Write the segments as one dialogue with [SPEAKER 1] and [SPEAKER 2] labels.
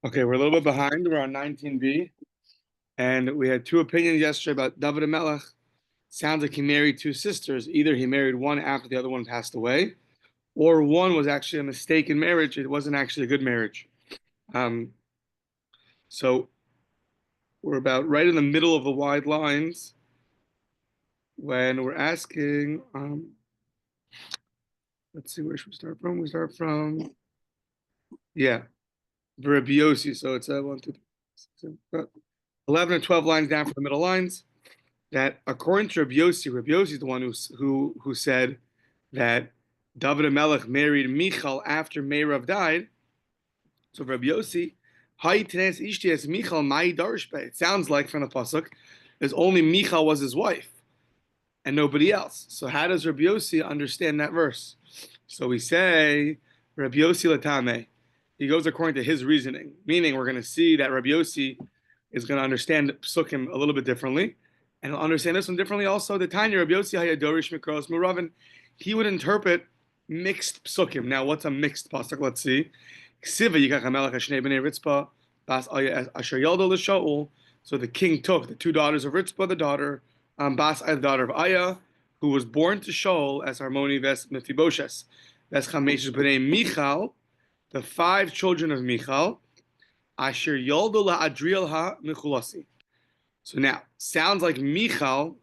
[SPEAKER 1] Okay, we're a little bit behind. We're on 19b, and we had two opinions yesterday about David Melech. Sounds like he married two sisters. Either he married one after the other one passed away, or one was actually a mistaken marriage. It wasn't actually a good marriage. Um, so we're about right in the middle of the wide lines when we're asking. Let's see, where should we start from? We start from, yeah, Rabbi Yossi. So it's a 1, 2, 3, 6, 7, 11 or 12 lines down from the middle lines. That according to Rabbi Yossi is the one who said that David Melech married Michal after Meirav died. So Rabbi Yossi, it sounds like from the pasuk, there's only Michal was his wife and nobody else. So how does Rabbi Yossi understand that verse? So we say Rabbi Yossi latame. He goes according to his reasoning, meaning we're going to see that Rabbi Yossi is going to understand psukim a little bit differently. And he'll understand this one differently also. The Tanya Rabbi Yossi Hayadorish Mikros Muravin, he would interpret mixed psukim. Now, what's a mixed pasuk? Let's see. So the king took the two daughters of Ritzpah, the daughter Bas Aya, the daughter of Aya, who was born to Shaul as Harmoni Ves Mephibosheth. Ves Chameshes B'nei Michal, the five children of Michal, Asher Yoldo La Adriel Ha Michulasi. So now, sounds like Michal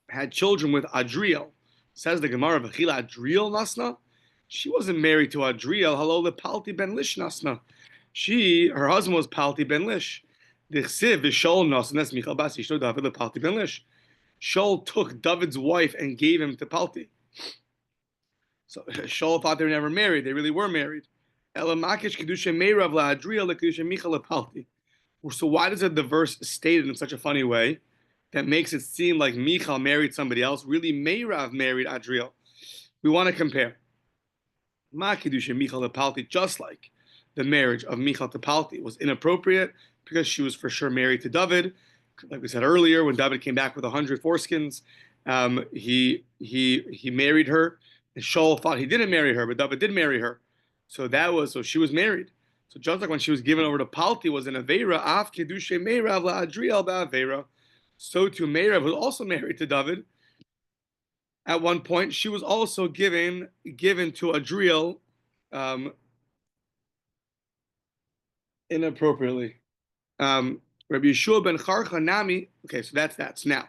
[SPEAKER 1] had children with Adriel. Says the Gemara, V'chila Adriel Nasna? She wasn't married to Adriel. Hello, the Palti Ben Lish Nasna. Her husband was Palti Ben Lish. The Chsiv, the Shaul Nasna, that's Michal Bas Yishto David, the Palti Ben Lish. Shaul took David's wife and gave him to Palti. So Shaul thought they were never married. They really were married. Elamakish Kedusha Meirav La Adriel, La Kedusha Michal La Palti. So why does the verse stated in such a funny way that makes it seem like Michal married somebody else? Really, Meirav married Adriel. We want to compare. Ma Kedusha Michal to Palti, just like the marriage of Michal to Palti was inappropriate because she was for sure married to David. Like we said earlier, when David came back with 100 foreskins, he married her. And Shaul thought he didn't marry her, but David did marry her. So she was married. So just like when she was given over to Palti was an Aveira, Af Kedusha Meirav La Adriel Ba'Aveira, so too Meirav was also married to David. At one point, she was also given to Adriel inappropriately. Rabbi Yeshua ben Karcha Nami. Okay, so that's now.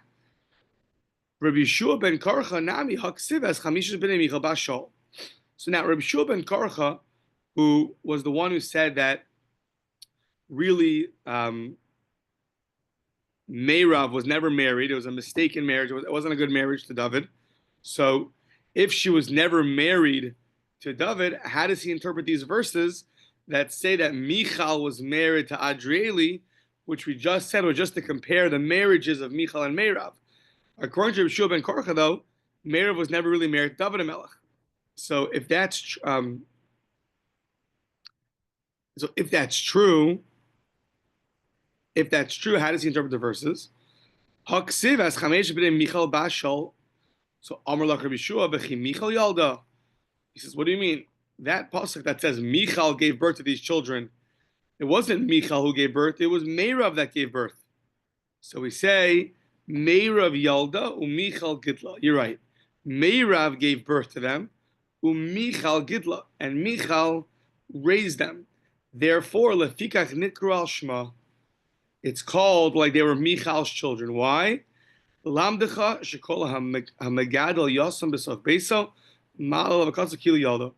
[SPEAKER 1] Rabbi Yeshua ben Karcha Nami Haksiv as Chamishes ben Michal Bashol. So now Rabbi Yeshua ben Karcha, who was the one who said that really Meirav was never married. It was a mistaken marriage. It wasn't a good marriage to David. So if she was never married to David, how does he interpret these verses that say that Michal was married to Adrieli, which we just said was just to compare the marriages of Michal and Meirav? According to Yeshua ben Korcha, though, Meirav was never really married to David Melech. So if that's true, how does he interpret the verses? Haksiv as Chamesh b'nei Michal Bashol. So Amar Lach Rabbi Yeshua v'chi Michal Yalda. He says, what do you mean? That pasuk that says Michal gave birth to these children, it wasn't Michal who gave birth, it was Meirav that gave birth. So we say Meirav Yalda u'Michal Gidla. You're right. Meirav gave birth to them, u'Michal Gidla, and Michal raised them. Therefore, lefikach nikru al shma. It's called like they were Michal's children. Why? Lamdecha shekol hamegadol yosam b'sof beso ma'al avakatzu kili yaldo.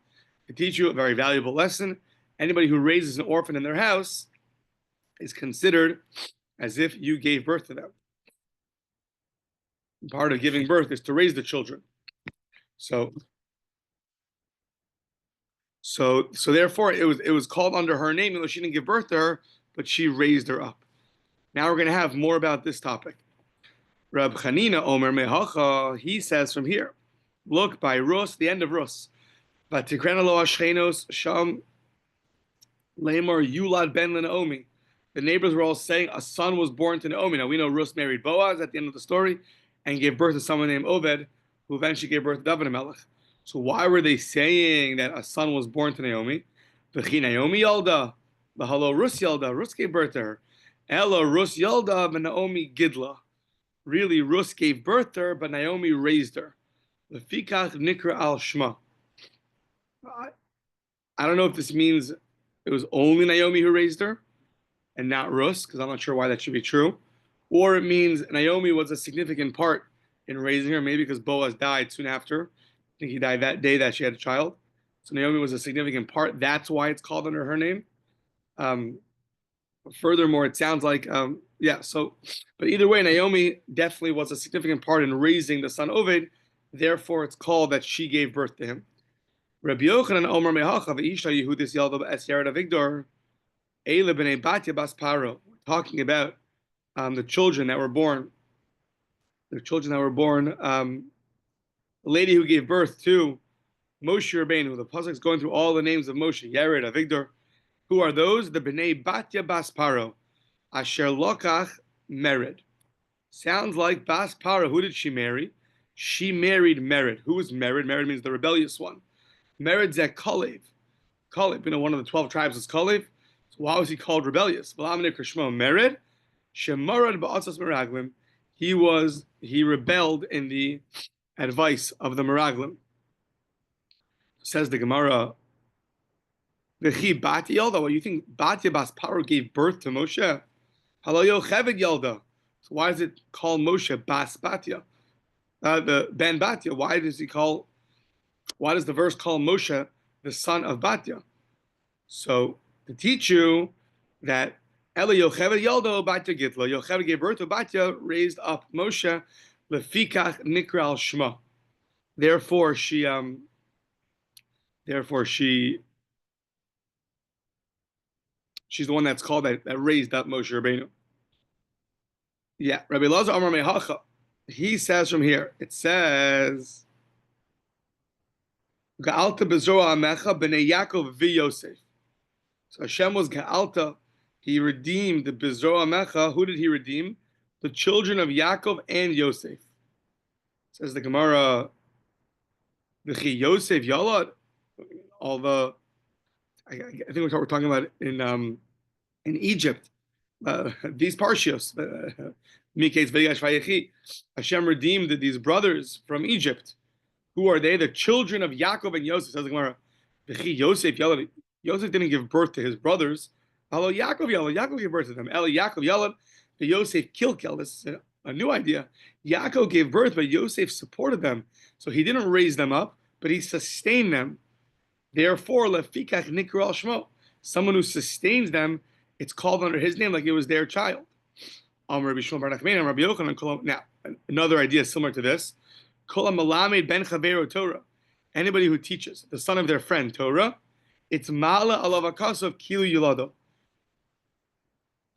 [SPEAKER 1] To teach you a very valuable lesson, anybody who raises an orphan in their house is considered as if you gave birth to them. Part of giving birth is to raise the children. So therefore, it was called under her name, even though she didn't give birth to her, but she raised her up. Now we're going to have more about this topic. Rab Chanina Omer Mehacha, he says from here, look by Rus, the end of Rus. Vatikrena lo ashchenos sham lemor yulad ben Naomi. The neighbors were all saying a son was born to Naomi. Now we know Rus married Boaz at the end of the story and gave birth to someone named Oved, who eventually gave birth to David Melech. So why were they saying that a son was born to Naomi? V'chi Naomi Yalda Bahalo Rus Yelda, Rus gave birth to her. Ella Rus Yelda, but Naomi Gidla. Really, Rus gave birth to her, but Naomi raised her. Lefikach Nikra al Shma. I don't know if this means it was only Naomi who raised her and not Rus, because I'm not sure why that should be true. Or it means Naomi was a significant part in raising her, maybe because Boaz died soon after. I think he died that day that she had a child. So Naomi was a significant part. That's why it's called under her name. Furthermore, it sounds like, but either way, Naomi definitely was a significant part in raising the son Oved. Therefore, it's called that she gave birth to him. Rabbi Yochanan Omer Mehacha v'Isha Yehudis Yalda Esyared Avigdor Eile b'nei Batya bas Paro. We're talking about the children that were born. The lady who gave birth to Moshe Rabbeinu. The pasuk is going through all the names of Moshe, Yared, Avigdor. Who are those? The b'nei Batya bas Paro, Asher Lokach Mered. Sounds like Bas Paro. Who did she marry? She married Mered. Who is Mered? Mered means the rebellious one. Mered Zek Kollel. Kollel, one of the 12 tribes is Kollel. So why was he called rebellious? Mered. Shemarad ba'atzas meraglim. He rebelled in the advice of the meraglim. Says the Gemara. V'chi Batya Yalda. Well, you think Batya Bas Paro gave birth to Moshe? Halo Yocheved Yalda. So why is it called Moshe Bas Batya? The Ben Batya. Why does the verse call Moshe the son of Batya? So to teach you that Ela Yocheved Yaldo Batya Gitla. Yocheved gave birth to Batya, raised up Moshe. Lefikach Nikra al Shma. Therefore she's the one that's called that raised up Moshe Rabbeinu. Yeah, Rabbi Lazar Amar Mehacha. He says from here. It says, "Ga'alta bezoa amecha b'nei Yaakov v'Yosef." So Hashem was Ga'alta. He redeemed the bezoa amecha. Who did he redeem? The children of Yaakov and Yosef. Says the Gemara, "V'chi Yosef Yalad." I think we're talking about in Egypt. These parshios, Hashem redeemed these brothers from Egypt. Who are they? The children of Yaakov and Yosef. Says the Gemara, Yosef Yalad. Yosef didn't give birth to his brothers. Hello, Yaakov Yalad. Yaakov gave birth to them. Eli Yaakov Yalad. The Yosef Kilkel. This is a new idea. Yaakov gave birth, but Yosef supported them. So he didn't raise them up, but he sustained them. Therefore, lefikach nikra al shmo. Someone who sustains them, it's called under his name like it was their child. Now, another idea similar to this. Anybody who teaches the son of their friend Torah, it's ma'ala alav akasav kilu yulado.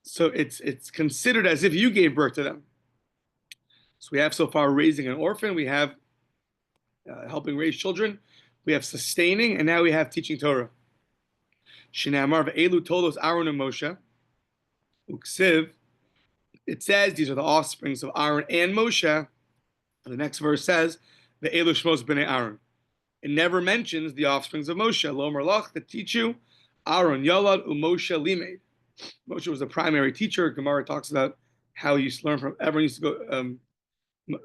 [SPEAKER 1] So it's considered as if you gave birth to them. So we have so far raising an orphan, we have helping raise children, we have sustaining, and now we have teaching Torah. Shinamar ve'elu tolos Aaron and Moshe. Uksiv. It says these are the offsprings of Aaron and Moshe. The next verse says ve'elu shmos b'nei Aaron. It never mentions the offsprings of Moshe. Lo merlach to teach you. Aaron yalad u'Moshe limed. Moshe was the primary teacher. Gemara talks about how he used to learn from. Everyone used to go.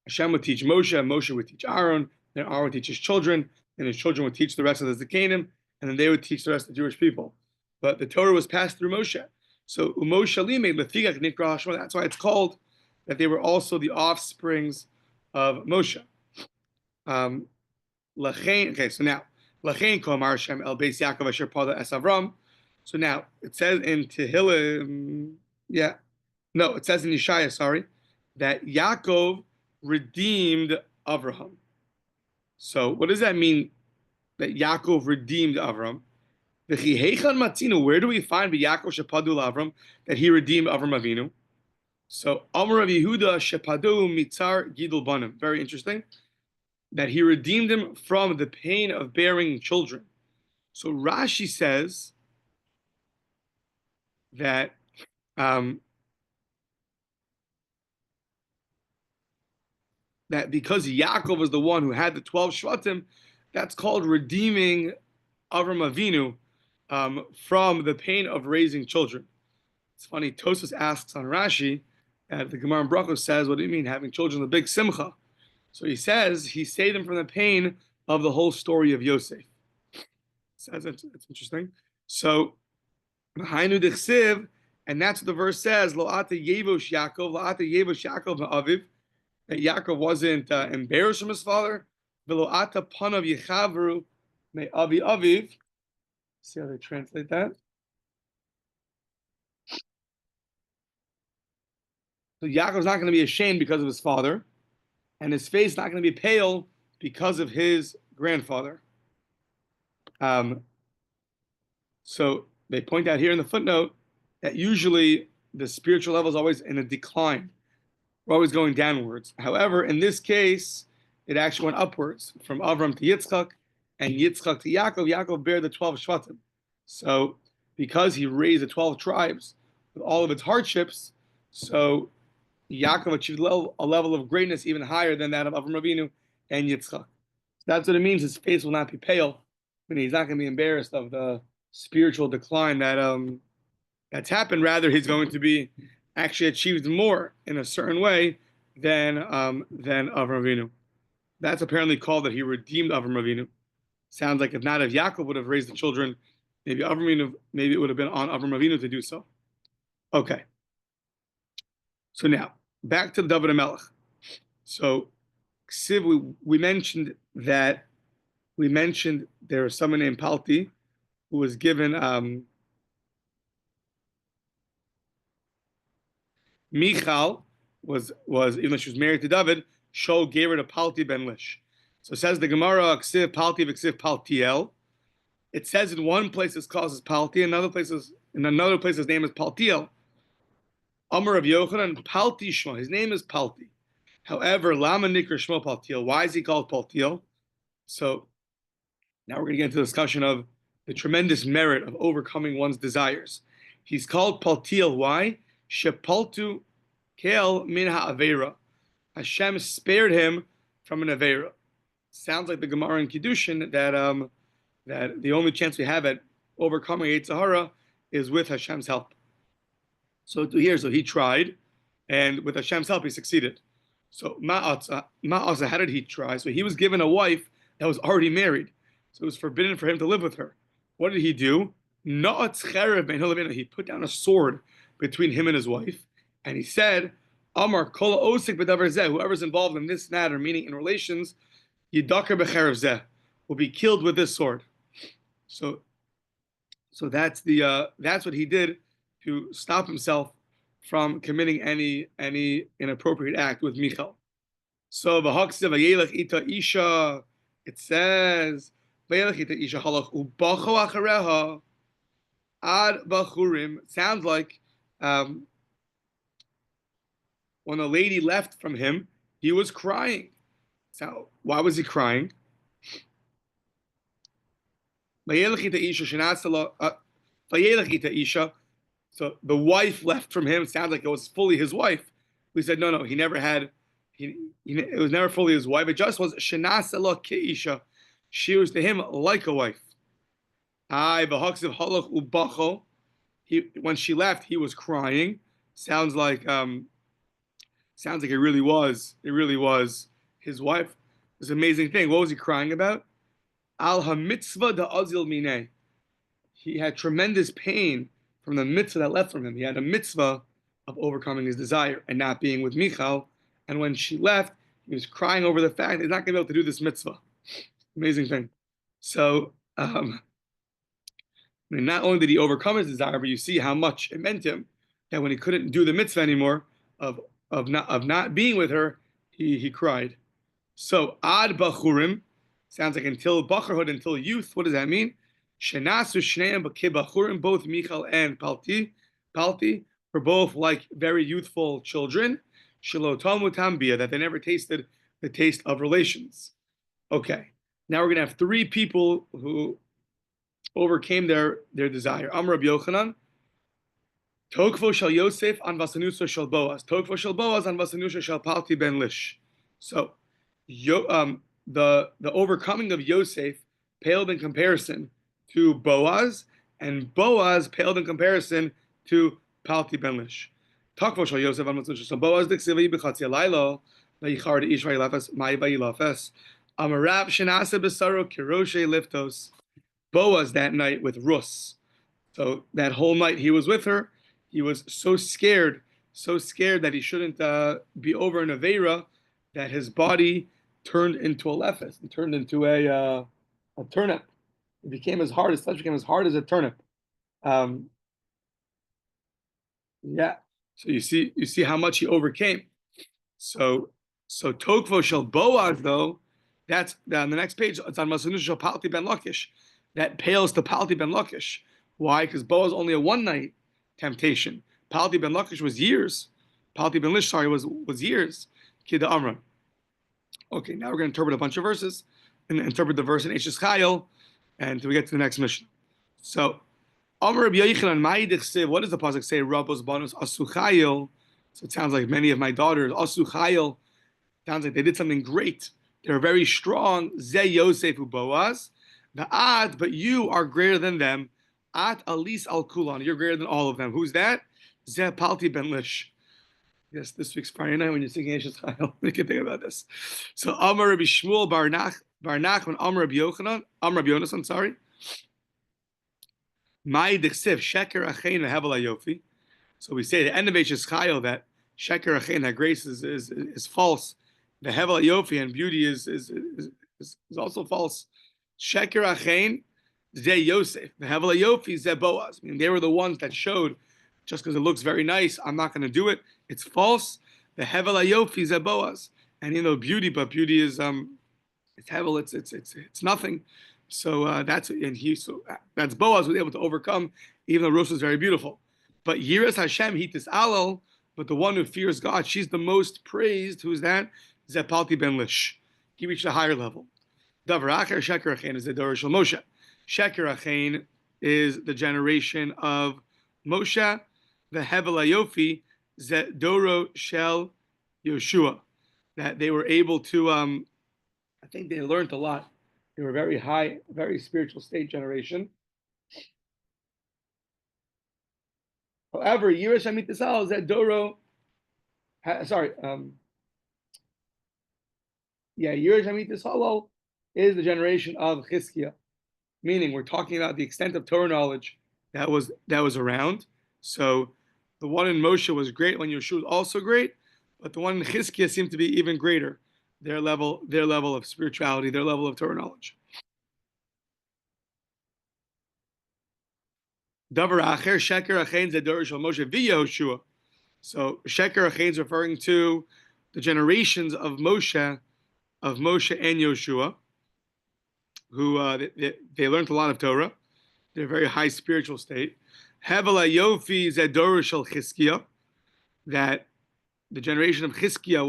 [SPEAKER 1] Hashem would teach Moshe. Moshe would teach Aaron. Then Aaron would teach his children, and his children would teach the rest of the Zakanim, and then they would teach the rest of the Jewish people. But the Torah was passed through Moshe. So Moshe limed lefigach nikra hashma. That's why it's called that they were also the offsprings of Moshe. Okay, so now lachein kol amar Hashem el beis Yaakov asher pada es Avram. So now it says in Tehillim, it says in Yeshaya, sorry, that Yaakov redeemed Avraham. So what does that mean? That Yaakov redeemed Avram? Where do we find Yaakov shepadu Avram that he redeemed Avram Avinu? So Amar Rav Yehuda shepadu mitzar gidul banim. Very interesting. That he redeemed him from the pain of bearing children. So Rashi says that that because Yaakov was the one who had the 12 Shvatim, that's called redeeming Avram Avinu from the pain of raising children. It's funny, Tosfos asks on Rashi, the Gemara in Brachos says, what do you mean having children? The big simcha. So he says he saved them from the pain of the whole story of Yosef. Says it's interesting. So Hainu Dichsiv, and that's what the verse says, Lo ata yevosh Yaakov, Lo ata yevosh Yaakov ma'aviv, that Yaakov wasn't embarrassed from his father. Velo ata panav yechavru me avi aviv. See how they translate that? So Yaakov's not going to be ashamed because of his father, and his face is not going to be pale because of his grandfather. So they point out here in the footnote that usually the spiritual level is always in a decline. We're always going downwards. However, in this case, it actually went upwards from Avram to Yitzchak, and Yitzchak to Yaakov. Yaakov bare the 12 Shvatim. So because he raised the 12 tribes with all of its hardships, so Yaakov achieved a level of greatness even higher than that of Avram Avinu and Yitzchak. So that's what it means. His face will not be pale. I mean, he's not going to be embarrassed of the spiritual decline that that's happened. Rather, he's going to be actually achieved more in a certain way than Avram Avinu. That's apparently called that he redeemed Avram Avinu. Sounds like if Yaakov would have raised the children, maybe Avram Avinu, maybe it would have been on Avram Avinu to do so. Okay. So now back to David HaMelech. So Ksiv, we mentioned there was someone named Palti who was given Michal was even though she was married to David, Shaul gave her to Palti ben Lish. So it says the Gemara Ksiv Palti v'Ksiv Paltiel. It says in one place it's called as Palti, in another place his name is Paltiel. Amar of Yochanan Palti Shmo. His name is Palti. However, Lama Nikra Shmo Paltiel. Why is he called Paltiel? So now we're going to get into the discussion of the tremendous merit of overcoming one's desires. He's called Paltiel. Why? Shepaltu Kel min ha'avera. Hashem spared him from an avera. Sounds like the Gemara in Kiddushin that the only chance we have at overcoming Yetzer Hara is with Hashem's help. So he tried, and with Hashem's help, he succeeded. So Ma'asa, how did he try? So he was given a wife that was already married. So it was forbidden for him to live with her. What did he do? He put down a sword between him and his wife, and he said, Amar kol osik b'davar zeh, whoever's involved in this matter, meaning in relations, yidaker b'cherev zeh, will be killed with this sword. So that's what he did to stop himself from committing any inappropriate act with Michal. So v'haksiv vayelech ita isha, it says vayelech ita isha halach ubacho achareha ad bachurim. It sounds like when a lady left from him, he was crying. So why was he crying? Vayelech ita isha. So the wife left from him. It sounds like it was fully his wife. We said no. He never had. It was never fully his wife. It just was shenasela keisha. She was to him like a wife. When she left, he was crying. Sounds like it really was. It really was his wife. This amazing thing. What was he crying about? Al ha-mitzvah da azil mineh. He had tremendous pain from the mitzvah that left from him. He had a mitzvah of overcoming his desire and not being with Michal. And when she left, he was crying over the fact that he's not going to be able to do this mitzvah. Amazing thing. So, not only did he overcome his desire, but you see how much it meant to him that when he couldn't do the mitzvah anymore of not being with her, he cried. So ad bachurim sounds like until bacharhood, until youth. What does that mean? Shenasu shneim b'kibachurim, both Michal and Palti were both like very youthful children. Shelo tamu tambia, that they never tasted the taste of relations. Okay, now we're gonna have three people who overcame their desire. Amar Rabbi Yochanan, Tokvo shel Yosef an vasanusa shel Boaz. Tokvo shel Boaz an vasanusa shel Palti ben Lish. So, the overcoming of Yosef paled in comparison to Boaz and Boaz paled in comparison to Palti ben Lish. Takvo shal Yosef on Matzah. So Boaz diksivi b'chatzi alaylo vayichar de ish vayilafes mai vayilafes. Amarab shenase besaro kiroshe liftos. Boaz that night with Rus. So that whole night he was with her. He was so scared that he shouldn't be over an Aveira, that his body turned into a lefes. It turned into a turnip. It became as hard. His flesh became as hard as a turnip. Yeah. So you see how much he overcame. So Tokvo shel Boaz, though, that's on the next page. It's on Masanush shel Palti ben Lakish. That pales to Palti ben Lakish. Why? Because Boaz only a one night temptation. Palti ben Lakish was years. Palti ben Lish, sorry, was years. Kida Amra. Okay, now we're going to interpret a bunch of verses and interpret the verse in Eishes Chayil, and we get to the next mission. So, Amr Rabbi Yochanan, what does the pasuk say? Rabos Banus Asu Chayil. So it sounds like many of my daughters Asu Chayil. Sounds like they did something great. They're very strong. Ze Yosef Boaz. The Ad, but you are greater than them. At Alis al Kulan. You're greater than all of them. Who's that? Ze Palti ben Lish. Yes, this week's Friday night when you're singing Eishes Chayil, we can think about this. So Amar Rabbi Shmuel Bar Nachman Amar Rabbi Yonasan, sorry. Mai Dichsiv Sheker Achein Hevel Yofi. So we say at the end of Eishes Chayil that Sheker Achein, that grace is false. The Hevel Yofi and beauty is also false. Sheker Achein Ze Yosef. The Hevel Yofi Ze Boaz. I mean, they were the ones that showed, just because it looks very nice, I'm not going to do it. It's false. The Hevel Yofi Ze Boaz. And beauty, but beauty is it's Hevel. It's nothing. So that's Boaz was able to overcome, even though Rus was very beautiful. But Yiras Hashem Hitis Alel, but the one who fears God, she's the most praised. Who's that? Ze Palti ben Lish. He reached a higher level. Davar Acher Sheker Achein is the Dor Shel Moshe. Sheker Achein is the generation of Moshe. The Hevel Yofi Ze Doro Shel Yoshua. That they were able to, I think they learned a lot. They were very high, very spiritual state generation. However, Yiras Hamitisal is that Doro. Yiras Hamitisal is the generation of Chizkiah, meaning we're talking about the extent of Torah knowledge that was around. So the one in Moshe was great, when Yeshua was also great, but the one in Chizkiah seemed to be even greater. Their level of spirituality, their level of Torah knowledge. Davar Acher Sheker Achein Zedor Shel Moshe v'Yehoshua. So Sheker Achein is referring to the generations of Moshe and Yoshua, who they learned a lot of Torah. They're a very high spiritual state. Hevel Yofi Zedor Shel Chizkiah, that the generation of Chizkiah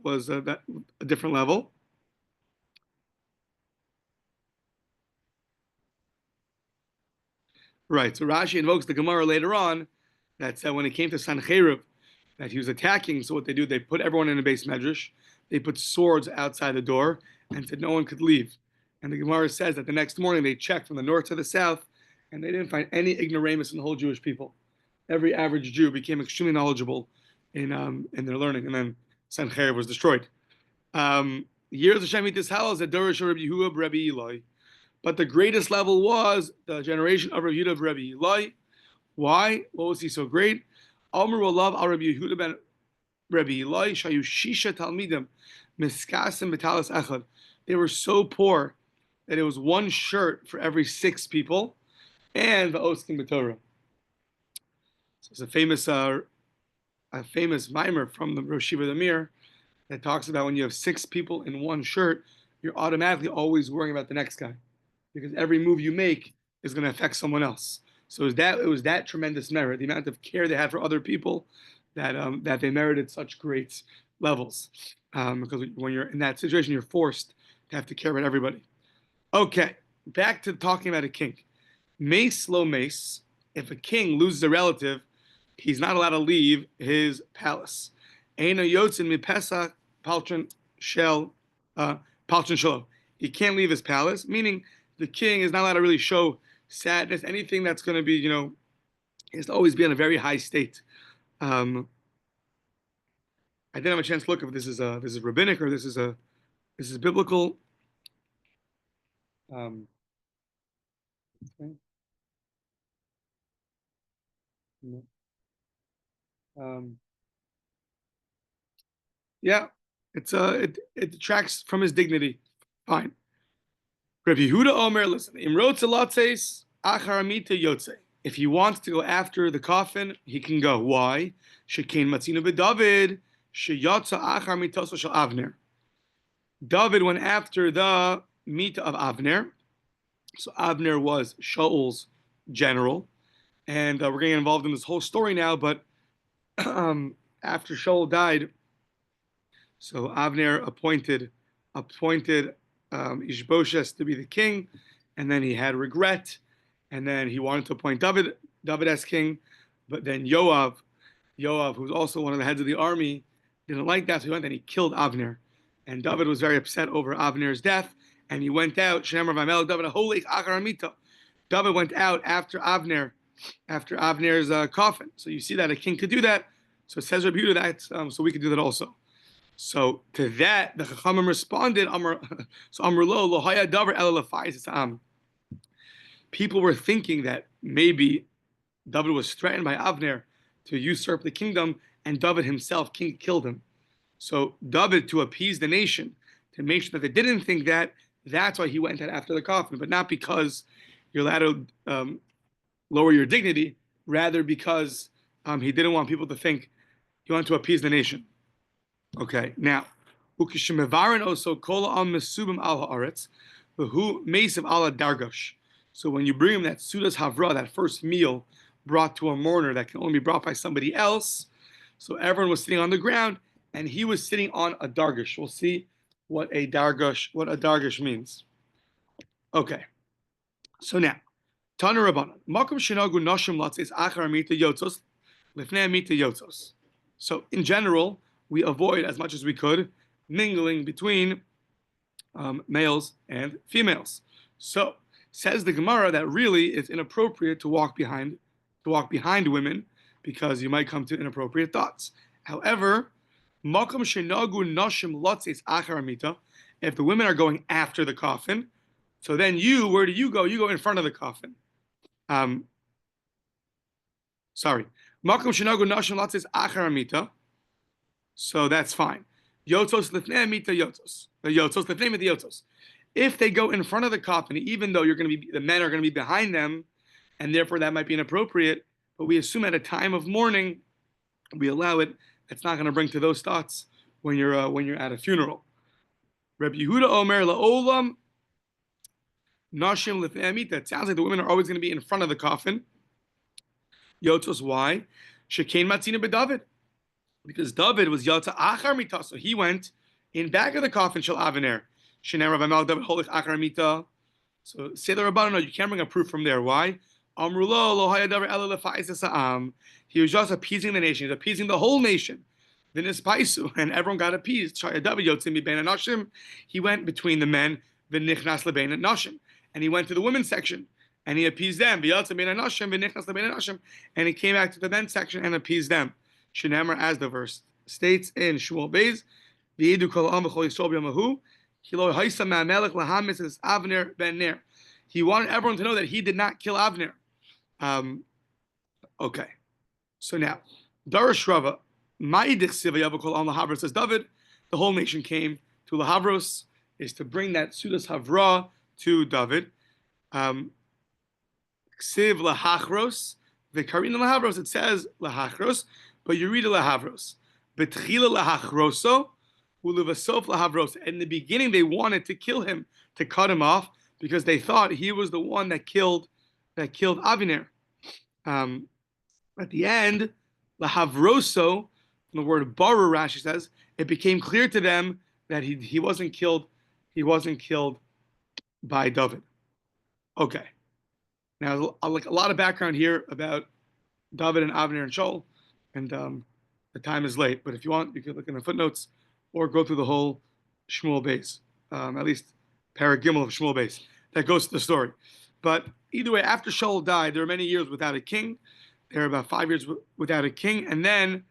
[SPEAKER 1] was a different level. Right. So Rashi invokes the Gemara later on that said when it came to Sanhedrin that he was attacking. So what they do, they put everyone in a base medrash. They put swords outside the door and said no one could leave. And the Gemara says that the next morning they checked from the north to the south, and they didn't find any ignoramus in the whole Jewish people. Every average Jew became extremely knowledgeable in their learning, and then Sanhedrin was destroyed. Years of Shemitis Halas at Dorish Rabbi Yehuda Rabbi Eli, but the greatest level was the generation of Rabbi Yehuda Rabbi Eli. Why? What was he so great? Amru Alav Al Rabbi Yehuda ben Rabbi Eli Shayu Shisha Talmidim Miskasim B'Talis Echad. They were so poor that it was one shirt for every 6 people, and the Oskim B'Torah. So it's a famous mimer from the Rosh Yeshiva Damir that talks about when you have 6 people in one shirt, you're automatically always worrying about the next guy, because every move you make is going to affect someone else. So it was that tremendous merit, the amount of care they had for other people, that they merited such great levels. Because when you're in that situation, you're forced to have to care about everybody. Okay, back to talking about a king. Mace, low mace. If a king loses a relative, he's not allowed to leave his palace. Eino yotzin mi pesach paltrin shel paltrin shelo. He can't leave his palace, meaning the king is not allowed to really show sadness, anything that's going to be, has to always be in a very high state. I didn't have a chance to look if this is rabbinic or this is biblical. Um, um, yeah, it detracts from his dignity. Fine. Rabbi Yehuda Omer, listen, Imrot Zelatzes Achar Amita Yotze. If he wants to go after the coffin, he can go. Why? Shekain Matzina b'David sheyotza Achar Mitoso shel Avner. David went after the Mita of Avner. So Avner was Shaul's general, and we're getting involved in this whole story now. But after Shaul died, so Avner appointed Ishbosheth to be the king, and then he had regret, and then he wanted to appoint David as king, but then Yoav, who's also one of the heads of the army, didn't like that, so he went and he killed Avner, and David was very upset over Avner's death, and he went out. David went out after Avner's coffin. So you see that a king could do that. So it says Rabbi Yehuda that, so we could do that also. So to that, the Chachamim responded, people were thinking that maybe David was threatened by Avner to usurp the kingdom, and David himself killed him. So David, to appease the nation, to make sure that they didn't think that, that's why he went out after the coffin, but not because you're allowed to lower your dignity, rather because he didn't want people to think he wanted to appease the nation. Okay, now, also kola al mesubim al haaretz, who meisiv ala dargash. So when you bring him that sudas havra, that first meal brought to a mourner that can only be brought by somebody else, so everyone was sitting on the ground, and he was sitting on a dargash. We'll see what a dargash means. Okay, so now, Tana Rabbanan, makom shenagu nashim latzis achar amita yotzos lifnei amita yotzos. So in general, we avoid as much as we could mingling between males and females. So says the Gemara that really it's inappropriate to walk behind women because you might come to inappropriate thoughts. However, makom shenagu nashim latzis achar amita, if the women are going after the coffin, so then where do you go? You go in front of the coffin. Sorry. Makom shenagu nashim latzis achar amita. So that's fine. Yotzos lifnei amita yotzos. The yotzos lifnei amita yotzos. If they go in front of the coffin, even though the men are going to be behind them, and therefore that might be inappropriate, but we assume at a time of mourning, we allow it. That's not going to bring to those thoughts when you're at a funeral. Rabbi Yehuda Omer la'olam nashim lifnei amita. It sounds like the women are always going to be in front of the coffin. Yotzos, why? Shekain matzina b'David. Because David was Yalta Achar Mita, so he went in back of the coffin Shel Avner. Shenei Rav Amal David Holich Achar Mita. So say the Rabbanan, no, you can't bring a proof from there. Why? Amrulo lo hayadavar ela lefa'is sa'am. He was just appeasing the nation. He was appeasing the whole nation. Then Paisu, and everyone got appeased. David Yotzim Bein Nashim. He went between the men. V'nichnas lebein Nashim, and he went to the women's section and he appeased them. V'yotzim Bein Nashim v'nichnas lebein Nashim, and he came back to the men's section and appeased them. Shenamar, as the verse states in Shmuel Beis, V'yidu kol ha'am v'chol Yisrael b'yamahu, Kilo haisa ma'amelech lahamis es Avner ben Ner. He wanted everyone to know that he did not kill Avner. Okay, so now Darash Rava, Ma'idich Siva Yavu kol ha'am lahavros, says David, the whole nation came to lahavros, is to bring that sudas havra to David. Ksiv lahachros, v'karin lahavros. It says lahachros, but you read it lahavros. Betchila lahachroso, ulevasof lahavros. In the beginning, they wanted to kill him, to cut him off, because they thought he was the one that killed Avner. At the end, lahavroso, the word baru, Rashi says, it became clear to them that he wasn't killed. He wasn't killed by David. Okay. Now, a lot of background here about David and Avner and Shaul, and the time is late. But if you want, you can look in the footnotes or go through the whole Shmuel Beis, at least Parag Gimel of Shmuel Beis. That goes to the story. But either way, after Shaul died, there were many years without a king. There were about 5 years without a king, and then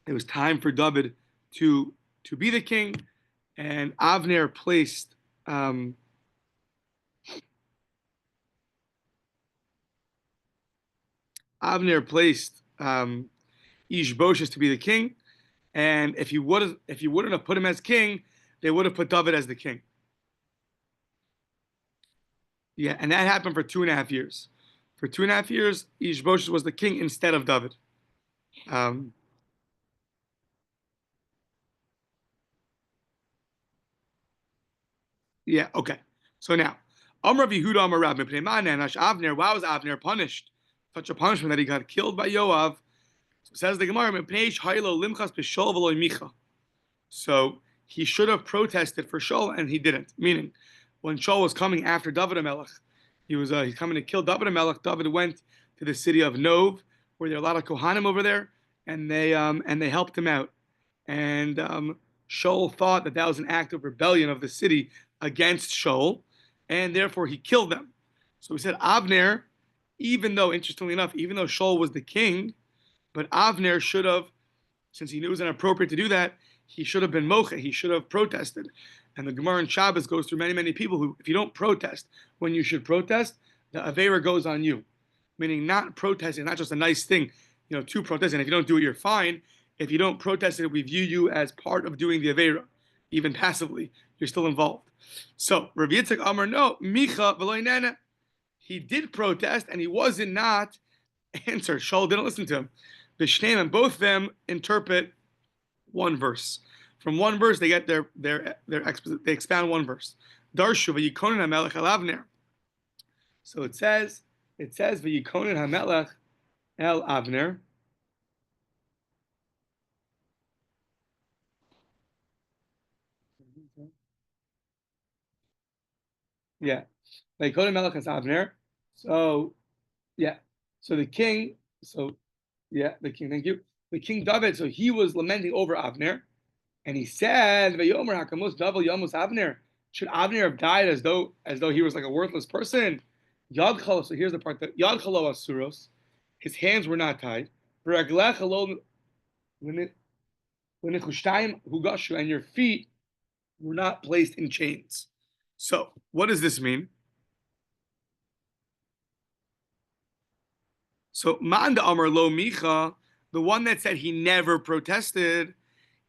[SPEAKER 1] it was time for David to be the king, and Avner placed Ishbosheth to be the king, and if you wouldn't have put him as king, they would have put David as the king. Yeah, and that happened for 2.5 years. For 2.5 years, Ishbosheth was the king instead of David. Yeah, okay. So now, Amar Yehuda Amar Rab Mipnei Ma'anash Avner. Why was Avner punished? Such a punishment that he got killed by Yoav. So says the Gemara, Mipnei Shaylo Limchas B'Shol V'Lo Micha. So he should have protested for Shaul, and he didn't. Meaning, when Shaul was coming after David HaMelech, he's coming to kill David HaMelech. David went to the city of Nov, where there are a lot of Kohanim over there, and they helped him out. And Shaul thought that was an act of rebellion of the city against Shaul, and therefore he killed them. So we said Avner, interestingly enough, even though Shaul was the king, but Avner should have, since he knew it was inappropriate to do that, he should have been mocha, he should have protested. And the Gemara in Shabbos goes through many, many people who, if you don't protest when you should protest, the Aveira goes on you. Meaning not protesting, not just a nice thing, to protest, and if you don't do it, you're fine. If you don't protest it, we view you as part of doing the Aveira, even passively. You're still involved. So, Rav Yitzchak Amar, no, Micha v'lo inena. He did protest, and he wasn't not answered. Shaul didn't listen to him. The Shneim, and both of them interpret one verse. From one verse, they get they expound one verse. Darshu v'yikonin hamelech el Avner. So it says v'yikonin hamelech el Avner. Yeah, v'yikonin hamelech es Avner. So yeah, so the king. So yeah, the king. Thank you. The king David. So he was lamenting over Avner. And he said, "Vayomer hakamus davel yamus Avner." Should Avner have died as though he was like a worthless person? Yad chalo. So here's the part that Yad chalo asuros. His hands were not tied. V'raglech chalo l'nechushtayim hugashu, and your feet were not placed in chains. So what does this mean? So Manda Amar Lo Micha, the one that said he never protested.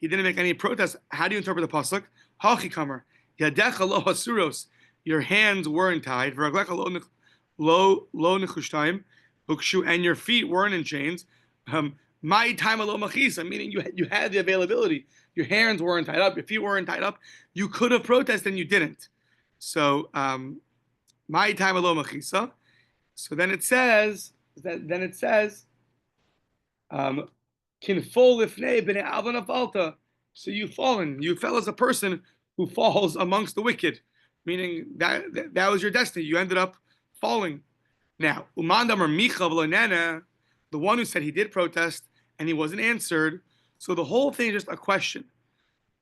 [SPEAKER 1] He didn't make any protest. How do you interpret the pasuk? Hachi kamer yadecha lo hasuros. Your hands weren't tied. V'raglecha lo nechushtaim hukshu, and your feet weren't in chains. My time lo machisa, meaning you had the availability. Your hands weren't tied up. Your feet weren't tied up. You could have protested and you didn't. So my time lo machisa. So then it says. So you've fallen. You fell as a person who falls amongst the wicked, meaning that was your destiny. You ended up falling. Now, the one who said he did protest and he wasn't answered. So the whole thing is just a question.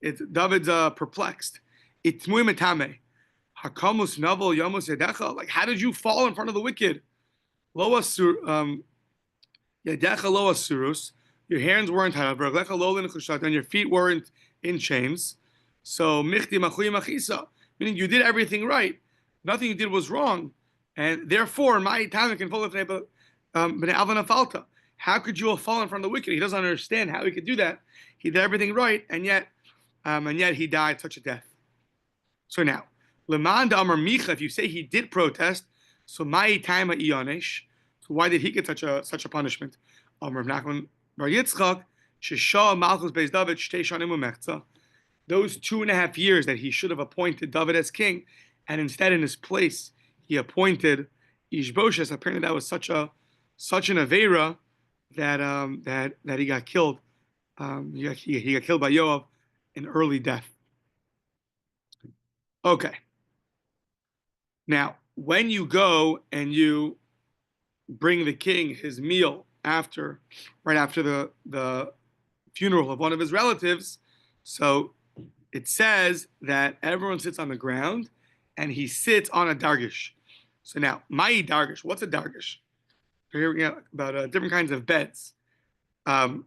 [SPEAKER 1] David's perplexed. Like, how did you fall in front of the wicked? Your hands weren't tied up, and your feet weren't in chains. So, meaning you did everything right. Nothing you did was wrong. And therefore, how could you have fallen in front of the wicked? He doesn't understand how he could do that. He did everything right, and yet he died such a death. So now, if you say he did protest, so why did he get such a punishment? Those 2.5 years that he should have appointed David as king, and instead in his place he appointed Ishbosheth. Apparently, that was such an aveira that he got killed. He got killed by Yoav in early death. Okay. Now, when you go and you bring the king his meal right after the funeral of one of his relatives, so it says that everyone sits on the ground and he sits on a dargish. So now, Mai Dargish, what's a Dargish? We're hearing about different kinds of beds. Amar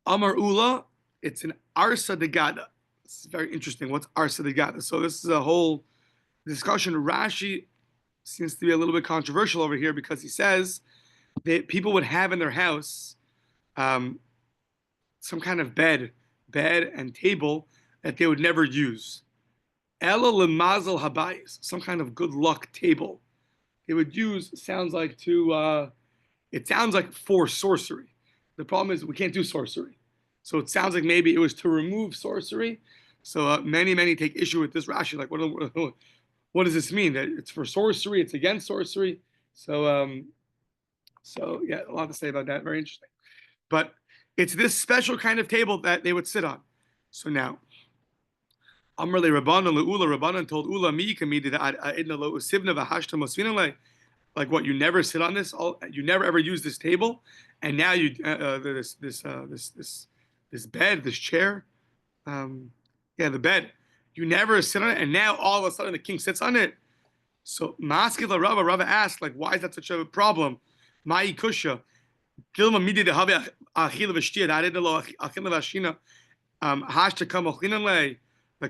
[SPEAKER 1] Ula, it's an Arsa de Gada. This is very interesting. What's Arsa de Gada? So this is a whole discussion. Rashi seems to be a little bit controversial over here because he says that people would have in their house some kind of bed and table that they would never use. Ela lemazel habayis, some kind of good luck table. They would use, it sounds like for sorcery. The problem is we can't do sorcery. So it sounds like maybe it was to remove sorcery. So many take issue with this Rashi. Like, what does this mean? That it's for sorcery, it's against sorcery. So yeah, a lot to say about that. Very interesting. But it's this special kind of table that they would sit on. So now, Amrle Rabbanan le'ula, Rabbanan told Ula mi kamid idna lo usivna v'hashta mosvinale. Like what? You never sit on this. You never ever use this table, and now you this bed, this chair, the bed. You never sit on it, and now all of a sudden the king sits on it. So Maskila Rava asked, like, why is that such a problem? Mai kusha. Dilma midi de have achila v'shtia. That idna lo achila v'ashina. Hashta kamochinale. I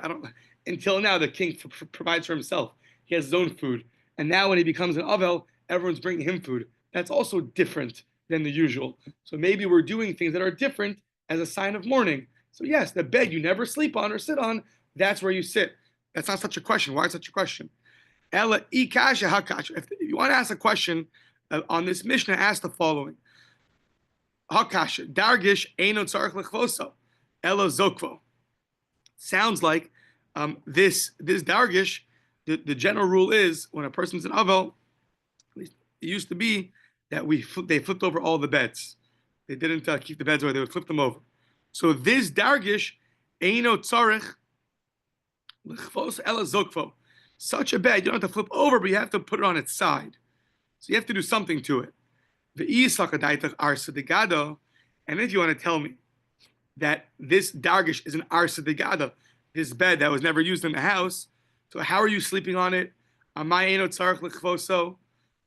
[SPEAKER 1] don't. Until now, the king provides for himself. He has his own food, and now when he becomes an avel, everyone's bringing him food. That's also different than the usual. So maybe we're doing things that are different as a sign of mourning. So yes, the bed you never sleep on or sit on, that's where you sit. That's not such a question. Why is such a question? Ella ikasha hakasha. If you want to ask a question on this Mishnah, ask the following: Hakasha dargish eino tzarich lechvoso ella zokvo. Sounds like this dargish. The general rule is when a person's an avel, at least it used to be that they flipped over all the beds. They didn't keep the beds away; they would flip them over. So this dargish eino tzarich lechvos ela zokvo. Such a bed you don't have to flip over, but you have to put it on its side. So you have to do something to it. The isakadaitach arsa degado, and if you want to tell me that this dargish is an arsa degada, this bed that was never used in the house, so how are you sleeping on it? Why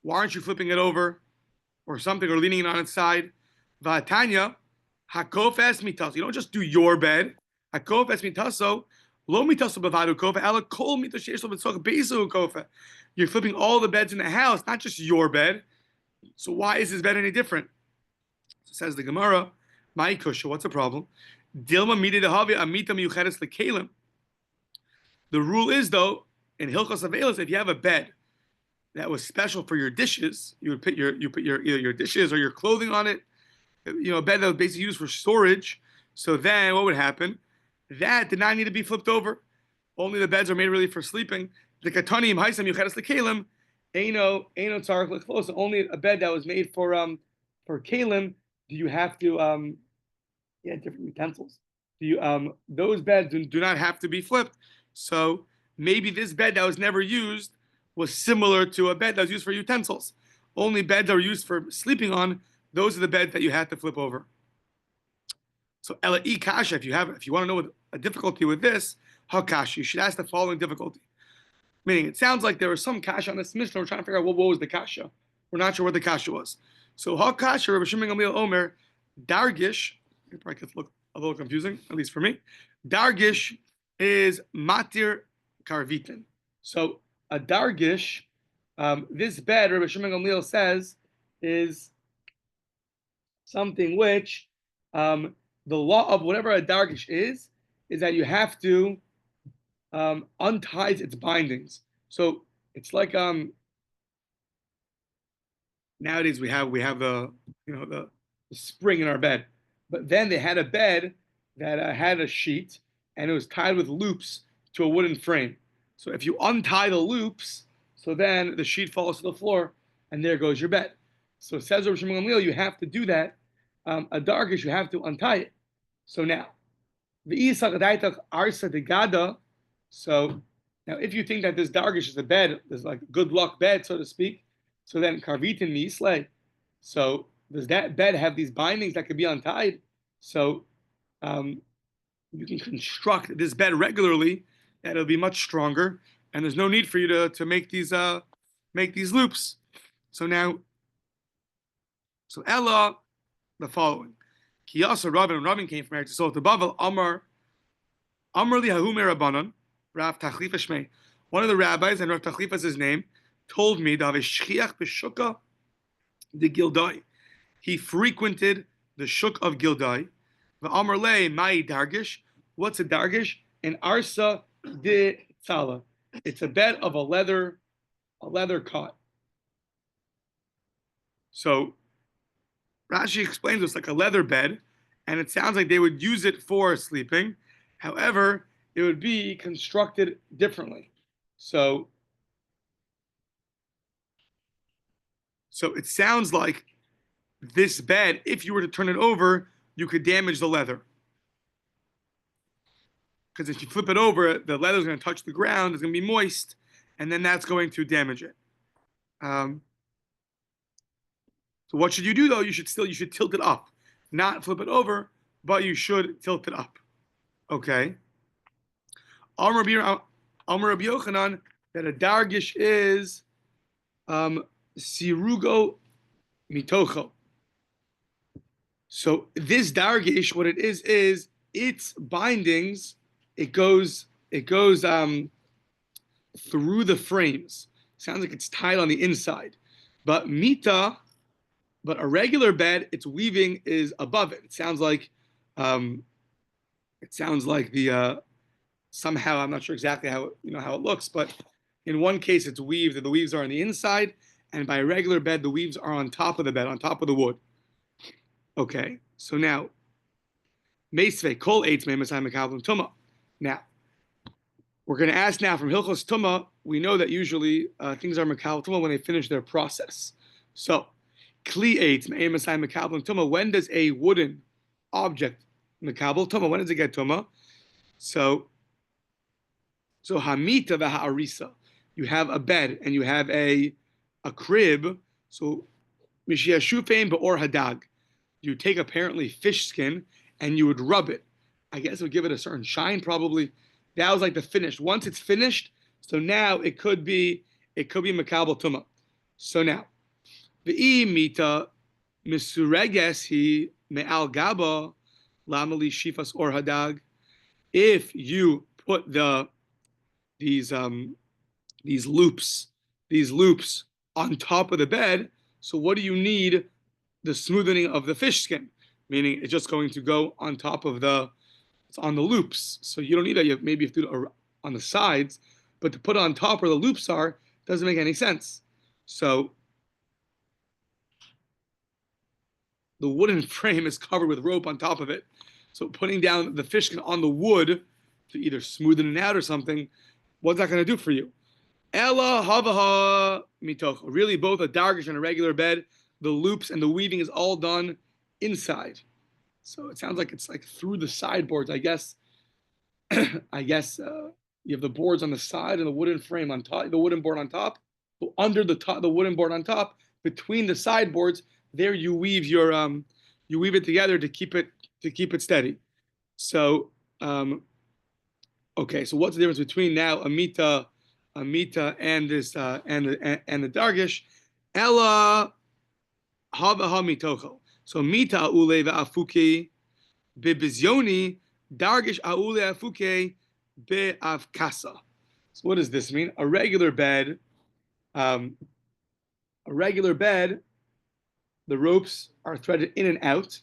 [SPEAKER 1] aren't you flipping it over or something or leaning it on its side? Vatanya, hakof es mitas. You don't just do your bed. Hakof es mitaso, lo mitaso bavadu kofa, ala kol mitas sheyesh lo b'tzok bezu kofa. You're flipping all the beds in the house, not just your bed. So why is this bed any different? So says the Gemara, my kusha, what's the problem? Dilma midi dehavi amita miyucheres lekelim. The rule is, though, in Hilchos Avelos, if you have a bed that was special for your dishes, you put either your dishes or your clothing on it. A bed that was basically used for storage. So then, what would happen? That did not need to be flipped over. Only the beds are made really for sleeping. The katanim haisam yucheres lekelim, eino tzarich lechvos. Only a bed that was made for kalim. Do you have to different utensils? Those beds do not have to be flipped. So maybe this bed that was never used was similar to a bed that was used for utensils. Only beds that are used for sleeping on, those are the beds that you have to flip over. So ela kasha, if you want to know what a difficulty with this, hakash, you should ask the following difficulty. Meaning, it sounds like there was some kasha on this Mishnah. We're trying to figure out what was the kasha. We're not sure what the kasha was. So hakasha, Rabbi Shimon Gamliel Omer, dargish. It probably gets look a little confusing, at least for me. Dargish is matir karvitin. So a dargish, this bed, Rabbi Shimon Gamliel says, is something which the law of whatever a dargish is that you have to untie its bindings. So it's like nowadays we have the the spring in our bed, but then they had a bed that had a sheet and it was tied with loops to a wooden frame. So if you untie the loops, so then the sheet falls to the floor, and there goes your bed. So it says Rabbi Shimon Gamliel, you have to do that. A dargish, you have to untie it. So now, the isakadaitach arsa degada. So now, if you think that this dargish is a bed, there's like a good luck bed, so to speak. So then karvitin mislay. So does that bed have these bindings that could be untied? So you can construct this bed regularly, that it'll be much stronger, and there's no need for you to make these loops. So now, so Ella, the following. Kiyasa Rabin, and Rabin came from Eretz Yisrael to Bava. Amar li Hahumer Rabbanon, Rav Tachlifa Shmei. One of the rabbis, and Rav Tachlifa is his name, told me that Shchiach b'Shukah the Gildai. He frequented the Shuk of Gildai. The Amar le Mai Dargish. What's a Dargish? An Arsa de Tzala. It's a bed of a leather cot. So Rashi explains it's like a leather bed, and it sounds like they would use it for sleeping. However, it would be constructed differently. So it sounds like this bed, if you were to turn it over, you could damage the leather. Because if you flip it over, the leather is going to touch the ground, it's going to be moist, and then that's going to damage it. So what should you do though? You should tilt it up, not flip it over, but you should tilt it up. Okay. Amar Rabbi Yochanan that a dargish is sirugo mitocho. So this dargish, what it is its bindings. It goes through the frames. Sounds like it's tied on the inside, but a regular bed, its weaving is above it. It sounds like the somehow, I'm not sure exactly how it looks, but in one case it's weaved, the weaves are on the inside, and by a regular bed the weaves are on top of the bed, on top of the wood. Okay, so now Meisve Kol Eitz Me'Masai Mekavlim Tuma. Now we're going to ask now from Hilchos Tuma. We know that usually things are Mekavlim Tuma when they finish their process. So Kli Eitz Me'Masai Mekavlim Tuma. When does a wooden object Mekavl Tuma? When does it get Tuma? So Hamita v'Ha'arisa. You have a bed and you have a crib. So Mishiashufein Ba'or Hadag. You take apparently fish skin and you would rub it. I guess it would give it a certain shine, probably. That was like the finish. Once it's finished, so now it could be Makabel Tuma. So now, V'i Mita Misureges he Me'al Gaba Lamali Shifas Or Hadag. If you put these loops on top of the bed, so what do you need? The smoothing of the fish skin, meaning it's just going to go on top of it's on the loops. So you don't need that. Maybe you have to do it on the sides, but to put it on top where the loops are doesn't make any sense. So the wooden frame is covered with rope on top of it. So putting down the fish skin on the wood to either smoothen it out or something, what's that going to do for you? Ella havaha mitoch. Really, both a dargish and a regular bed, the loops and the weaving is all done inside. So it sounds like it's like through the sideboards. I guess you have the boards on the side and the wooden frame on top, the wooden board on top. So under the wooden board on top, between the sideboards, there you weave it together to keep it steady. So okay, so what's the difference between now Amita and this and the dargish? Ella havaha mitocho. So mita aule ve'afuke bebizyoni, dargish aule afuke be'avkasa. So what does this mean? A regular bed, the ropes are threaded in and out,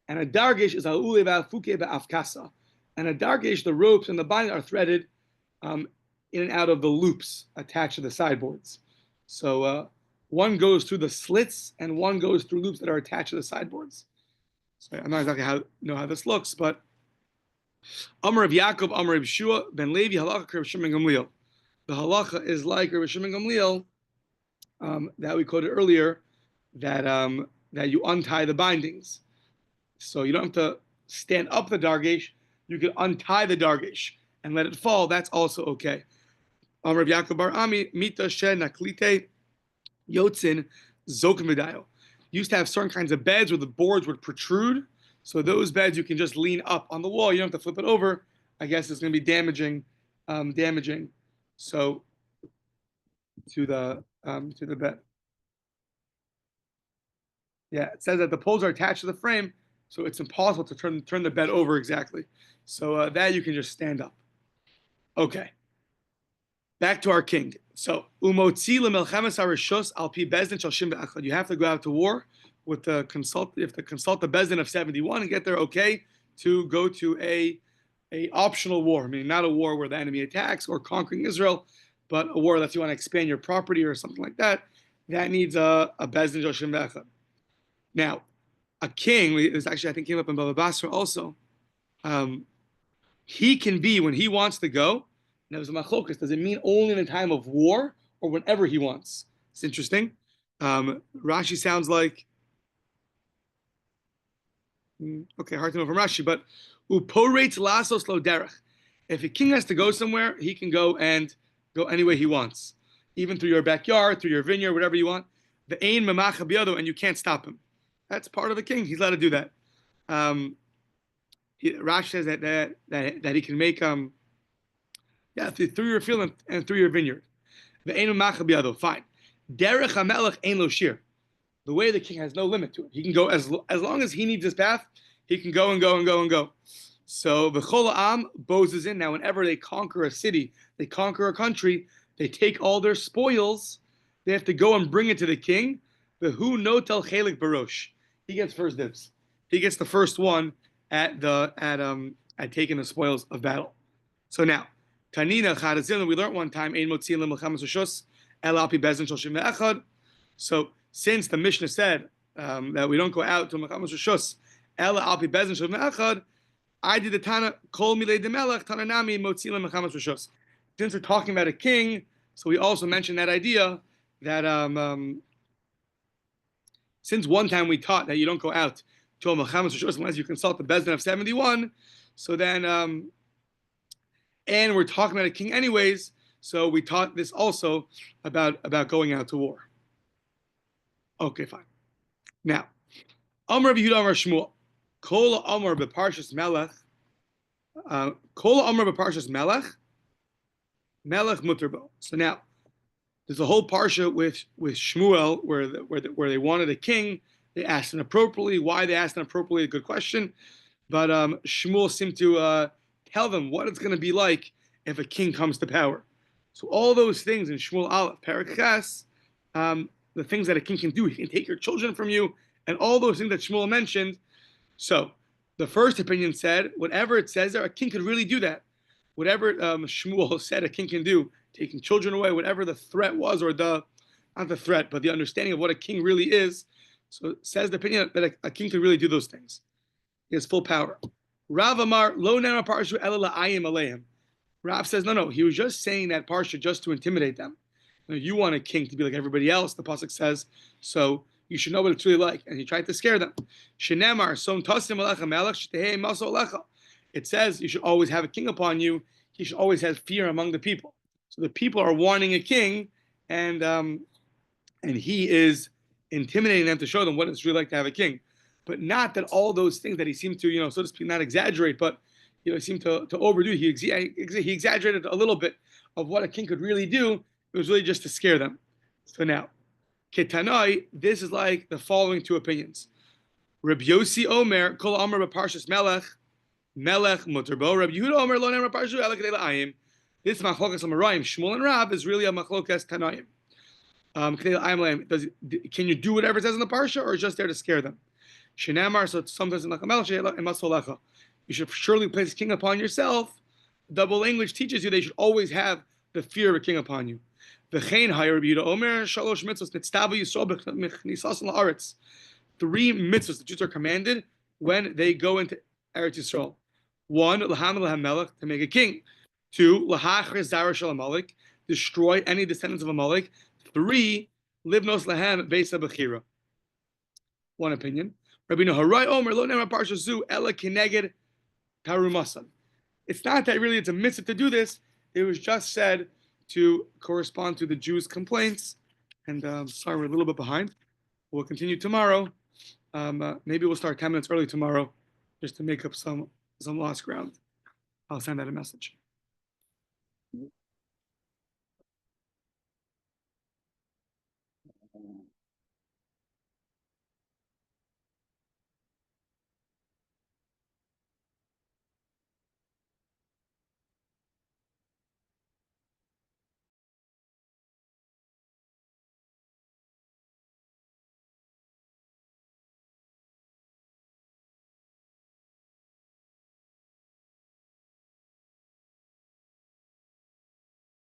[SPEAKER 1] and a dargish is aule ve'afuke be'avkasa. And a dargish, the ropes and the binding are threaded in and out of the loops attached to the sideboards. So one goes through the slits and one goes through loops that are attached to the sideboards. So I'm not exactly how this looks, but Amar of Yaakov, Amar of Yeshua, Ben Levi, Halacha, Rabbi Shimon Gamliel. The halacha is like Rabbi Shimon Gamliel that we quoted earlier, that you untie the bindings. So you don't have to stand up the dargish. You can untie the dargish and let it fall. That's also okay. Amar of Yaakov Bar Ami, Mita She Naklite Yotzin Zokim used to have certain kinds of beds where the boards would protrude. So those beds you can just lean up on the wall. You don't have to flip it over. I guess it's going to be damaging So to the bed. Yeah, it says that the poles are attached to the frame, so it's impossible to turn the bed over exactly. So that you can just stand up. Okay. Back to our king. So umotzi lemelchemes harishos al pi bezdin shel shim ve'echad. You have to go out to war with the consult. You have to consult the bezdin of 71 and get there okay to go to a optional war. Meaning not a war where the enemy attacks or conquering Israel, but a war that you want to expand your property or something like that. That needs a bezdin shel shim ve'echad. Now, a king. This actually I think came up in Batra also. He can be when he wants to go. Now, there's a machlokas. Does it mean only in a time of war or whenever he wants? It's interesting. Rashi sounds like okay, hard to know from Rashi, but uporates lasos lo derech. If a king has to go somewhere, he can go and go any way he wants, even through your backyard, through your vineyard, whatever you want. The ein memacha biyado, and you can't stop him. That's part of the king. He's allowed to do that. Rashi says that he can make through your field and through your vineyard. Fine. Derech hamelech ein lo shir. The way the king has no limit to it. He can go as long as he needs his path. He can go and go and go and go. So v'chol ha'am bows in. Now, whenever they conquer a city, they conquer a country, they take all their spoils. They have to go and bring it to the king. V'hu notel chelik barosh. He gets first dibs. He gets the first one at taking the spoils of battle. So now, Tanina Chadazilin, we learned one time, Ein Motzin Lemilchamas Rishus, El Alpi Bezin Shoshim Ve'echad. So since the Mishnah said that we don't go out to Milchamas Rishus, El Alpi Bezin Shoshim Ve'echad, I did the Tana Kol Milei Demelech Tananami Motzin Lemilchamas Rishus. Since we're talking about a king, so we also mentioned that idea that since one time we taught that you don't go out to a Milchamas Rishus unless you consult the Bezdin of 71, so then and we're talking about a king anyways, so we taught this also about going out to war. Okay, fine. Now, Amar Yehuda Amar Shmuel, Kol Amar beParshas Melech, Kol Amar beParshas Melech, Melech Muterbo. So now, there's a whole parsha with Shmuel where they wanted a king. They asked inappropriately. Why they asked inappropriately? A good question. But Shmuel seemed to tell them what it's going to be like if a king comes to power. So all those things in Shmuel Aleph, Perek Ches, the things that a king can do, he can take your children from you, and all those things that Shmuel mentioned. So the first opinion said, whatever it says there, a king could really do that. Whatever Shmuel said a king can do, taking children away, whatever the threat was, or not the threat, but the understanding of what a king really is. So it says the opinion that a king could really do those things. He has full power. Rav Amar, Lo Nana Parshu Ela La'ayim Aleim. Rav says, no, he was just saying that parsha just to intimidate them. You want a king to be like everybody else, the pasuk says, so you should know what it's really like. And he tried to scare them. Shenemar, Som Tasim Alecha Melech Shtehei Maso Alecha. It says you should always have a king upon you. He should always have fear among the people. So the people are wanting a king, and he is intimidating them to show them what it's really like to have a king. But not that all those things that he seemed to, so to speak, not exaggerate, but he seemed to overdo. He exaggerated a little bit of what a king could really do. It was really just to scare them. So now, Ketanai, this is like the following two opinions. Rabbi Yossi Omer, Kol Omer b'Parshas Melech Muterbo. Rabbi Yehuda Omer Lo Ne'emar Parshu Ela Kedei La'ayim. This machlokas Amarayim, Shmuel and Rav, is really a machlokas Tanaim. Can you do whatever it says in the parsha, or is just there to scare them? Shenamar, so sometimes in Lecha you should surely place a king upon yourself. Double language teaches you they should always have the fear of a king upon you. V'chein hayar Rabbi Yehuda Omer shalosh mitzvos nitztavu Yisrael b'chnisas la'aretz. 3 mitzvos the Jews are commanded when they go into Eretz Yisrael. 1, l'hamel l'hamelech, to make a king. 2, l'hachres zara shel Amalek, destroy any descendants of Amalek. 3, livnos lahem beisa b'chira. One opinion. Rabbi Naharai Omer lo ne'emar parsha zu ela kineged tarumasan. It's not that really it's a mitzvah to do this. It was just said to correspond to the Jews' complaints. And sorry, we're a little bit behind. We'll continue tomorrow. Maybe we'll start 10 minutes early tomorrow, just to make up some lost ground. I'll send out a message.